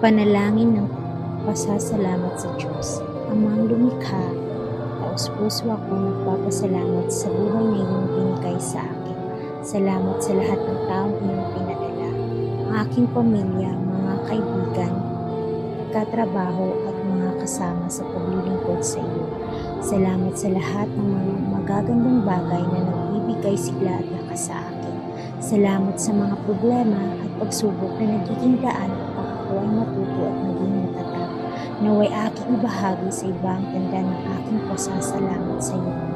Panalangin ng pasasalamat sa Diyos, Amang lumikha. Taos-puso ako nagpapasalamat sa buhay na iyong binigay sa akin. Salamat sa lahat ng taong iyong pinadala, ang aking pamilya, mga kaibigan, katrabaho at mga kasama sa paglilingkod sa iyo. Salamat sa lahat ng mga magagandang bagay na nagbibigay sigla at lakas sa akin. Salamat sa mga problema at pagsubok na nagiging daan upang ako ay matuto at maging matatag. Naway aking ibahagi sa ibang tanda ng aking pasasalamat sa iyo.